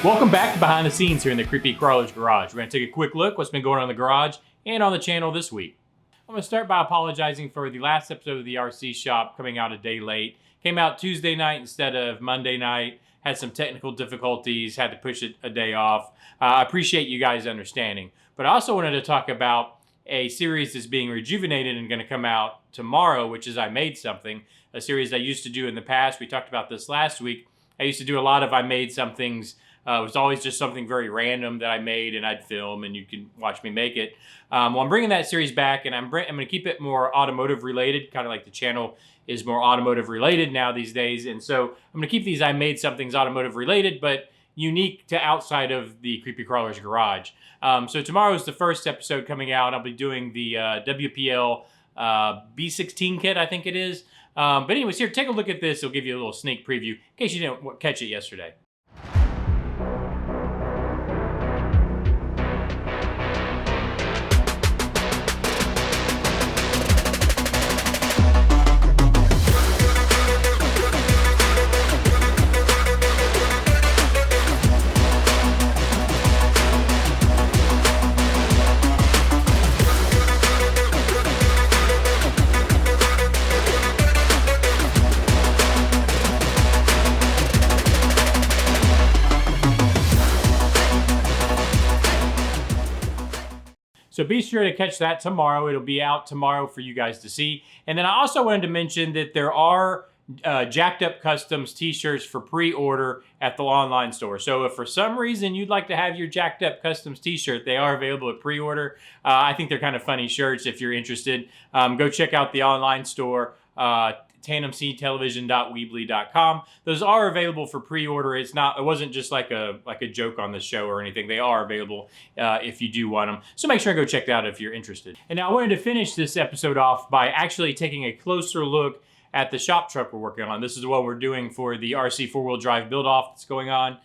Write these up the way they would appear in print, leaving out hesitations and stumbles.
Welcome back to Behind the Scenes here in the Creepy Crawler's Garage. We're going to take a quick look what's been going on in the garage and on the channel this week. I'm going to start by apologizing for the last episode of the RC Shop coming out a day late. Came out Tuesday night instead of Monday night. Had some technical difficulties, had to push it a day off. I appreciate you guys understanding. But I also wanted to talk about a series that's being rejuvenated and going to come out tomorrow, which is I Made Something, a series I used to do in the past. We talked about this last week. I used to do a lot of I Made Somethings. It was always just something very random that I made and I'd film and you can watch me make it. Well, I'm bringing that series back and I'm going to keep it more automotive related, kind of like the channel is more automotive related now these days. And so I'm going to keep these I Made Somethings automotive related, but unique to outside of the Creepy Crawler's Garage. So tomorrow's the first episode coming out. I'll be doing the WPL B16 kit, I think it is. But anyways, here, take a look at this. It'll give you a little sneak preview in case you didn't catch it yesterday. So be sure to catch that tomorrow. It'll be out tomorrow for you guys to see. And then I also wanted to mention that there are Jacked Up Customs t-shirts for pre-order at the online store. So if for some reason you'd like to have your Jacked Up Customs t-shirt, they are available at pre-order. I think they're kind of funny shirts if you're interested. Go check out the online store. TandemCTelevision.weebly.com. Those are available for pre-order. It wasn't just like a joke on the show or anything. They are available if you do want them. So make sure and go check that out if you're interested. And now I wanted to finish this episode off by actually taking a closer look at the shop truck we're working on. This is what we're doing for the RC four-wheel drive build-off that's going on.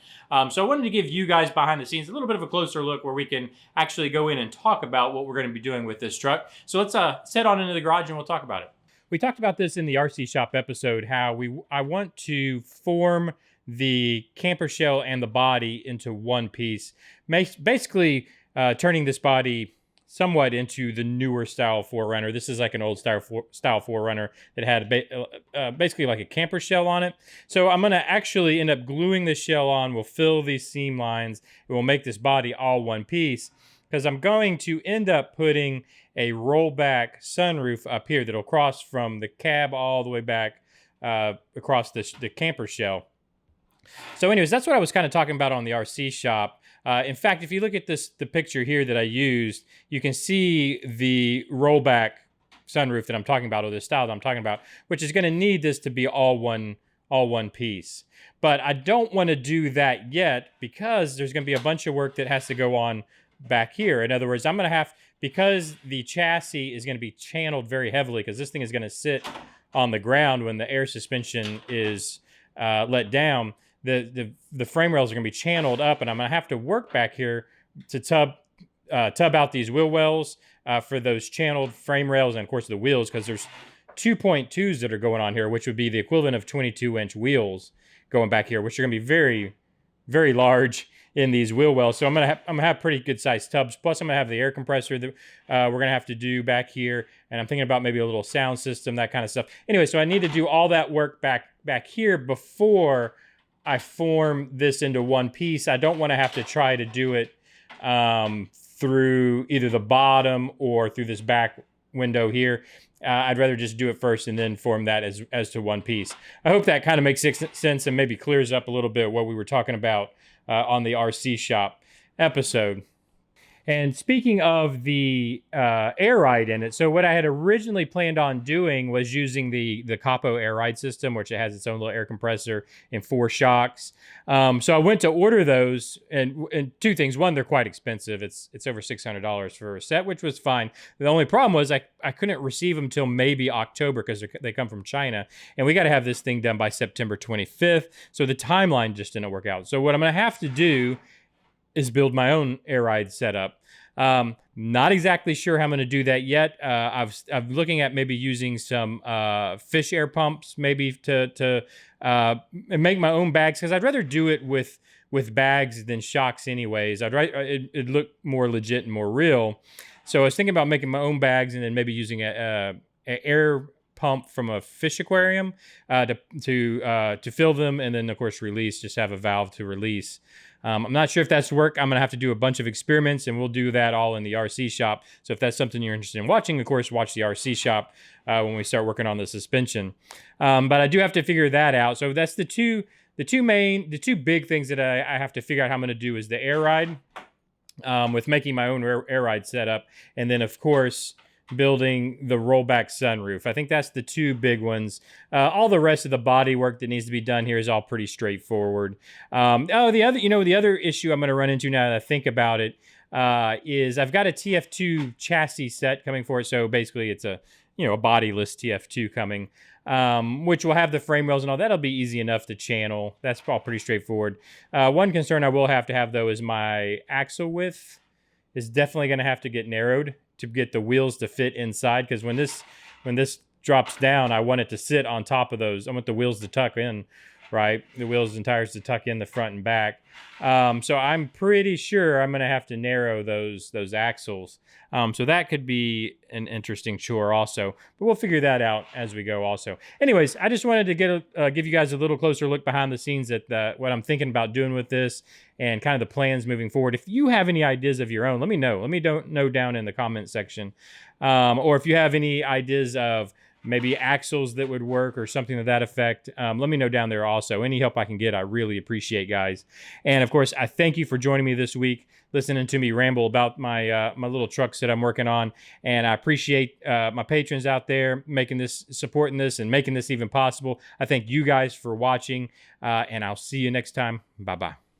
So I wanted to give you guys behind the scenes a little bit of a closer look where we can actually go in and talk about what we're going to be doing with this truck. So let's head on into the garage and we'll talk about it. We talked about this in the RC Shop episode, how I want to form the camper shell and the body into one piece, basically turning this body somewhat into the newer style 4Runner. This is like an old style 4Runner that had basically like a camper shell on it. So I'm going to actually end up gluing the shell on. We'll fill these seam lines. It will make this body all one piece, because I'm going to end up putting a rollback sunroof up here that'll cross from the cab all the way back across the camper shell. So anyways, that's what I was kind of talking about on the RC Shop. In fact, if you look at the picture here that I used, you can see the rollback sunroof that I'm talking about, or the style that I'm talking about, which is going to need this to be all one piece. But I don't want to do that yet because there's going to be a bunch of work that has to go on back here. In other words, I'm going to have, because the chassis is going to be channeled very heavily, because this thing is going to sit on the ground when the air suspension is let down, the frame rails are going to be channeled up, and I'm going to have to work back here to tub out these wheel wells for those channeled frame rails, and of course the wheels, because there's 2.2s that are going on here, which would be the equivalent of 22-inch wheels going back here, which are going to be very, very large in these wheel wells. So I'm gonna have pretty good sized tubs. Plus I'm gonna have the air compressor that we're gonna have to do back here, and I'm thinking about maybe a little sound system, that kind of stuff. Anyway, so I need to do all that work back here before I form this into one piece. I don't want to have to try to do it through either the bottom or through this back window here. I'd rather just do it first and then form that as to one piece. I hope that kind of makes sense and maybe clears up a little bit what we were talking about on the RC Shop episode. And speaking of the air ride in it, so what I had originally planned on doing was using the Capo air ride system, which it has its own little air compressor and 4 shocks. So I went to order those, and two things. One, they're quite expensive. It's over $600 for a set, which was fine. The only problem was I couldn't receive them till maybe October because they come from China, and we got to have this thing done by September 25th. So the timeline just didn't work out. So what I'm going to have to do is build my own air ride setup. Not exactly sure how I'm going to do that yet. I'm looking at maybe using some fish air pumps, maybe to make my own bags, because I'd rather do it with bags than shocks anyways. It'd look more legit and more real. So I was thinking about making my own bags and then maybe using a air pump from a fish aquarium to fill them, and then of course release. Just have a valve to release. I'm not sure if that's work. I'm gonna have to do a bunch of experiments, and we'll do that all in the RC shop. So if that's something you're interested in watching, of course, watch the RC shop when we start working on the suspension. But I do have to figure that out. So that's the two big things that I have to figure out how I'm gonna do is the air ride, with making my own air ride setup, and then of course building the rollback sunroof. I think that's the two big ones. All the rest of the body work that needs to be done here is all pretty straightforward. The other issue I'm going to run into now that I think about it is I've got a TF2 chassis set coming for it. So basically, it's a bodiless TF2 coming, which will have the frame rails and all. That'll be easy enough to channel. That's all pretty straightforward. One concern I will have to have though is my axle width is definitely going to have to get narrowed to get the wheels to fit inside, because when this drops down, I want it to sit on top of those. I want the wheels to tuck in, right? The wheels and tires to tuck in the front and back. So I'm pretty sure I'm going to have to narrow those axles. So that could be an interesting chore also, but we'll figure that out as we go also. Anyways, I just wanted to give you guys a little closer look behind the scenes at what I'm thinking about doing with this and kind of the plans moving forward. If you have any ideas of your own, let me know. Let me know down in the comment section. Or if you have any ideas of maybe axles that would work or something to that effect, let me know down there also. Any help I can get, I really appreciate, guys. And of course, I thank you for joining me this week, listening to me ramble about my little trucks that I'm working on. And I appreciate my patrons out there supporting this and making this even possible. I thank you guys for watching, and I'll see you next time. Bye-bye.